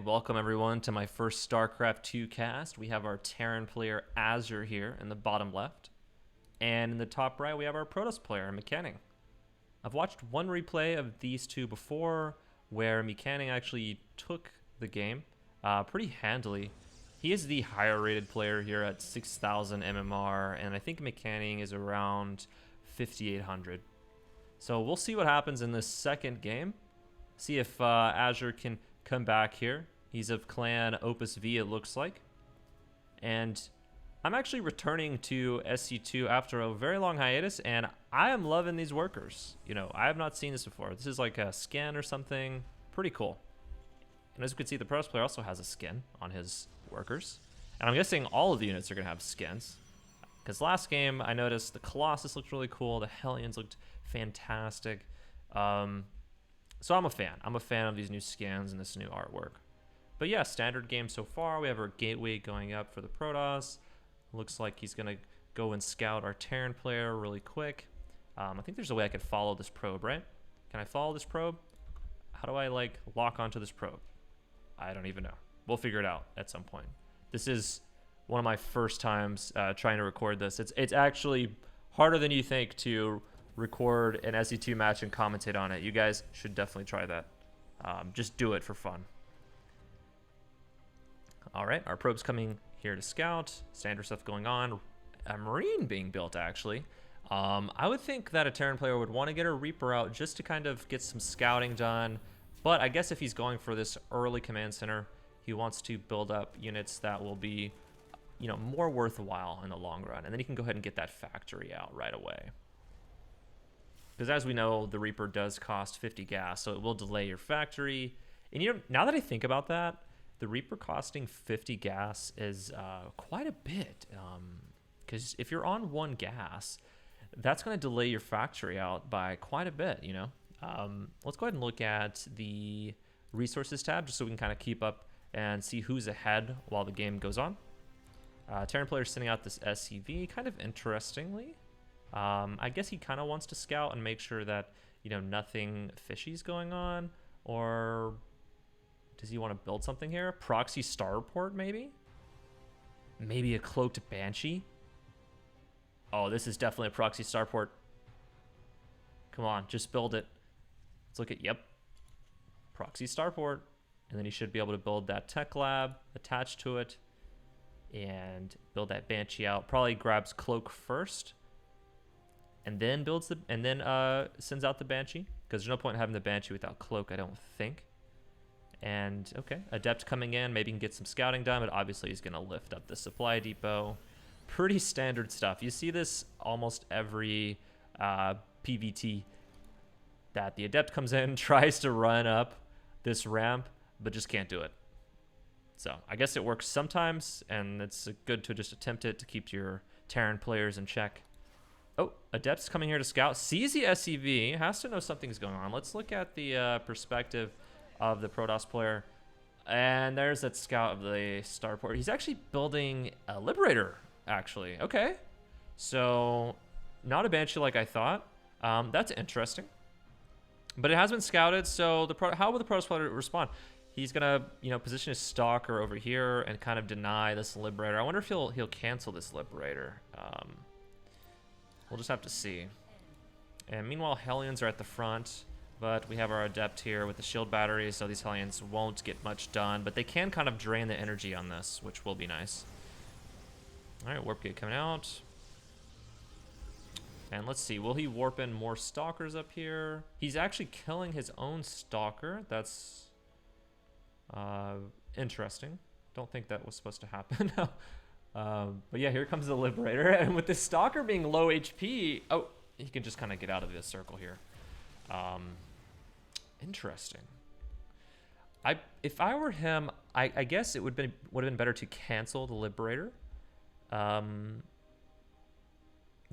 welcome everyone to my first StarCraft 2 cast. We have our Terran player Azure here in the bottom left. And in the top right, we have our Protoss player, MCanning. I've watched one replay of these two before where MCanning actually took the game pretty handily. He is the higher rated player here at 6,000 MMR, and I think MCanning is around 5,800. So we'll see what happens in this second game. See if Azure can come back here. He's of clan Opus V, it looks like. And I'm actually returning to SC2 after a very long hiatus, and I am loving these workers. You know, I have not seen this before. This is like a skin or something. Pretty cool. And as you can see, the Protoss player also has a skin on his workers. And I'm guessing all of the units are going to have skins. Because last game, I noticed the Colossus looked really cool. The Hellions looked fantastic. So I'm a fan. I'm a fan of these new skins and this new artwork. But yeah, standard game so far. We have our gateway going up for the Protoss. Looks like he's going to go and scout our Terran player really quick. I think there's a way I could follow this probe, right? Can I follow this probe? How do I, like, lock onto this probe? I don't even know. We'll figure it out at some point. This is one of my first times trying to record this. It's actually harder than you think to record an SE2 match and commentate on it. You guys should definitely try that. Just do it for fun. All right, our probe's coming here to scout. Standard stuff going on. A Marine being built, actually. I would think that a Terran player would want to get a Reaper out just to kind of get some scouting done. But I guess if he's going for this early command center, he wants to build up units that will be, you know, more worthwhile in the long run. And then he can go ahead and get that factory out right away. Because as we know, the Reaper does cost 50 gas, so it will delay your factory. And you know, now that I think about that, the Reaper costing 50 gas is quite a bit. Because if you're on 1 gas, that's going to delay your factory out by quite a bit, you know. Let's go ahead and look at the resources tab just so we can kind of keep up and see who's ahead while the game goes on. Terran player sending out this SCV, kind of interestingly. I guess he kind of wants to scout and make sure that, you know, nothing fishy's going on. Or does he want to build something here? Proxy starport, maybe? Maybe a cloaked banshee? Oh, this is definitely a proxy starport. Come on, just build it. Let's look at, yep. Proxy starport. And then he should be able to build that tech lab attached to it. And build that banshee out. Probably grabs cloak first. And then sends out the Banshee, because there's no point in having the Banshee without Cloak, I don't think. And, okay, Adept coming in, maybe he can get some scouting done, but obviously he's going to lift up the supply depot. Pretty standard stuff. You see this almost every PVT, that the Adept comes in, tries to run up this ramp, but just can't do it. So, I guess it works sometimes, and it's good to just attempt it to keep your Terran players in check. Oh, Adept's coming here to scout. Sees the SCV. Has to know something's going on. Let's look at the perspective of the Protoss player. And there's that scout of the starport. He's actually building a Liberator, actually. Okay. So, not a Banshee like I thought. That's interesting. But it has been scouted, so how will the Protoss player respond? He's going to, you know, position his Stalker over here and kind of deny this Liberator. I wonder if he'll cancel this Liberator. We'll just have to see. And meanwhile, Hellions are at the front, but we have our Adept here with the shield batteries, so these Hellions won't get much done, but they can kind of drain the energy on this, which will be nice. All right, Warp Gate coming out. And let's see, will he warp in more Stalkers up here? He's actually killing his own Stalker. That's interesting. Don't think that was supposed to happen. But yeah, here comes the Liberator, and with this Stalker being low HP, oh, he can just kind of get out of this circle here. Interesting. If I were him, I guess it would have been better to cancel the Liberator.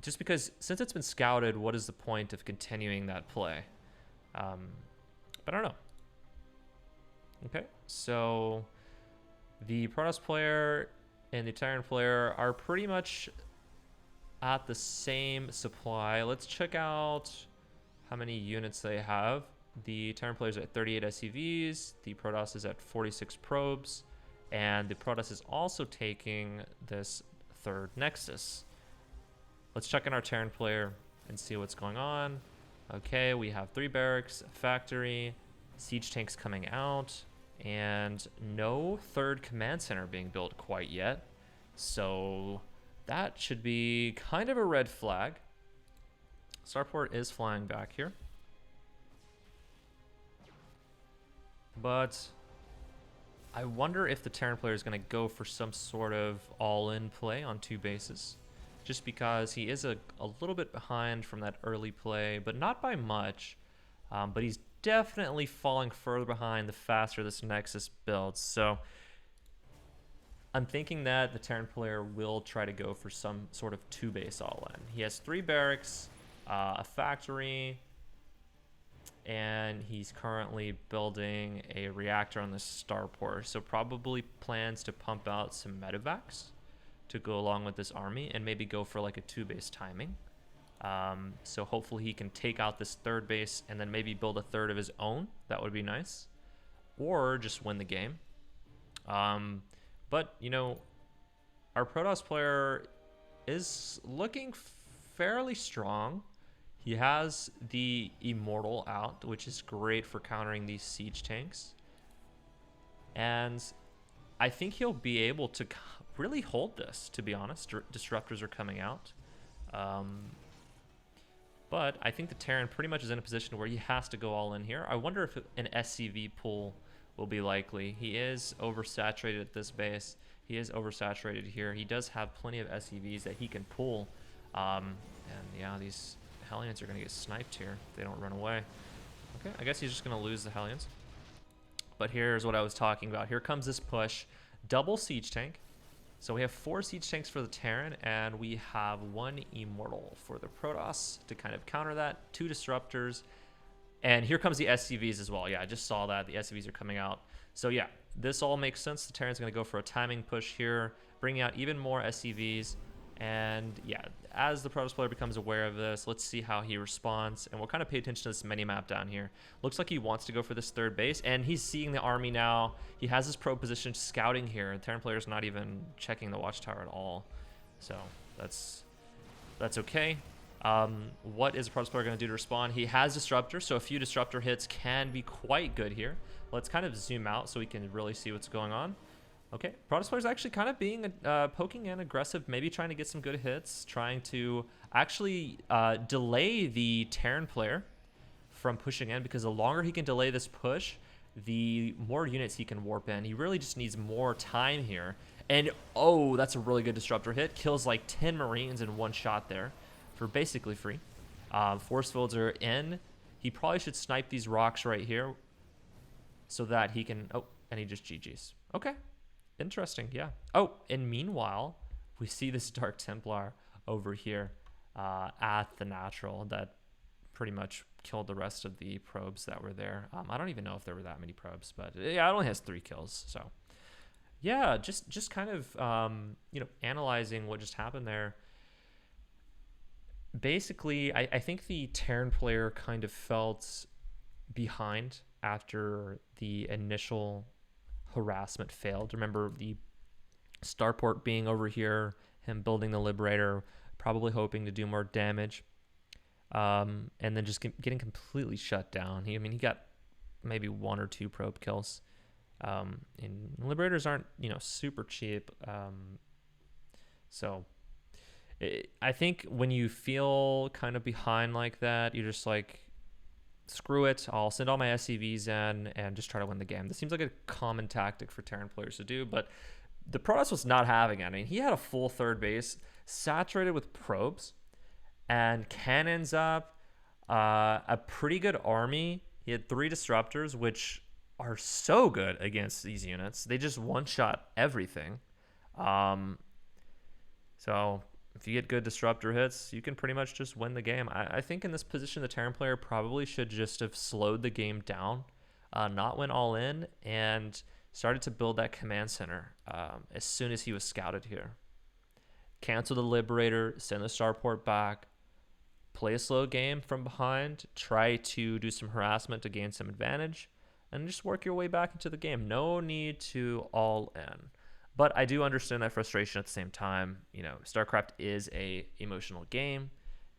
Just because since it's been scouted, what is the point of continuing that play? But I don't know. Okay, so the Protoss player and the Terran player are pretty much at the same supply. Let's check out how many units they have. The Terran players are at 38 SCVs. The Protoss is at 46 probes. And the Protoss is also taking this third Nexus. Let's check in our Terran player and see what's going on. Okay, we have 3 barracks, a factory, siege tanks coming out, and no third command center being built quite yet. So that should be kind of a red flag. Starport is flying back here. But I wonder if the Terran player is going to go for some sort of all-in play on 2 bases. Just because he is a little bit behind from that early play, but not by much. But he's definitely falling further behind the faster this Nexus builds. So I'm thinking that the Terran player will try to go for some sort of 2 base all-in. He has 3 barracks, a factory, and he's currently building a reactor on the starport. So probably plans to pump out some medevacs to go along with this army and maybe go for like a 2 base timing. So hopefully he can take out this 3rd base and then maybe build a 3rd of his own. That would be nice. Or just win the game. But, you know, our Protoss player is looking fairly strong. He has the Immortal out, which is great for countering these siege tanks. And I think he'll be able to really hold this, to be honest. Disruptors are coming out. But I think the Terran pretty much is in a position where he has to go all in here. I wonder if an SCV pull will be likely. He is oversaturated at this base. He is oversaturated here. He does have plenty of SCVs that he can pull. And yeah, these Hellions are going to get sniped here if they don't run away. Okay, I guess he's just going to lose the Hellions. But here's what I was talking about. Here comes this push. Double siege tank. So we have 4 siege tanks for the Terran, and we have 1 Immortal for the Protoss to kind of counter that. 2 disruptors. And here comes the SCVs as well. Yeah, I just saw that. The SCVs are coming out. So yeah, this all makes sense. The Terran's going to go for a timing push here, bringing out even more SCVs. And yeah, as the Protoss player becomes aware of this, let's see how he responds. And we'll kind of pay attention to this mini-map down here. Looks like he wants to go for this 3rd base, and he's seeing the army now. He has his probe position scouting here. The Terran player's not even checking the watchtower at all. So that's okay. What is the Protoss player going to do to respond? He has Disruptor, so a few Disruptor hits can be quite good here. Let's kind of zoom out so we can really see what's going on. Okay, Protoss player's actually kind of being poking and aggressive, maybe trying to get some good hits, trying to actually delay the Terran player from pushing in, because the longer he can delay this push, the more units he can warp in. He really just needs more time here. And oh, that's a really good Disruptor hit. Kills like 10 Marines in 1 shot there for basically free. Force fields are in. He probably should snipe these rocks right here so that he can... Oh, and he just GG's. Okay. Interesting, yeah. Oh, and meanwhile, we see this Dark Templar over here at the natural that pretty much killed the rest of the probes that were there. I don't even know if there were that many probes, but yeah, it only has 3 kills. So yeah, just kind of you know, analyzing what just happened there. Basically, I think the Terran player kind of felt behind after the initial harassment failed. Remember the starport being over here, him building the Liberator, probably hoping to do more damage, and then just getting completely shut down. He got maybe 1 or 2 probe kills. And Liberators aren't, you know, super cheap. So I think when you feel kind of behind like that, you're just like, screw it, I'll send all my SCVs in and just try to win the game. This seems like a common tactic for Terran players to do, but the Protoss was not having it. I mean, he had a full 3rd base, saturated with probes, and cannons up, a pretty good army. He had 3 disruptors, which are so good against these units. They just one-shot everything. So if you get good disruptor hits, you can pretty much just win the game. I think in this position, the Terran player probably should just have slowed the game down, not went all in, and started to build that command center as soon as he was scouted here. Cancel the Liberator, send the starport back, play a slow game from behind, try to do some harassment to gain some advantage, and just work your way back into the game. No need to all in. But I do understand that frustration at the same time. StarCraft is a emotional game,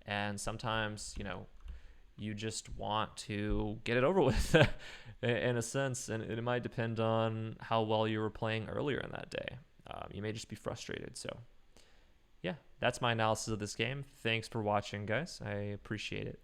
and sometimes, you just want to get it over with in a sense, and it might depend on how well you were playing earlier in that day. You may just be frustrated. So yeah, that's my analysis of this game. Thanks for watching, guys. I appreciate it.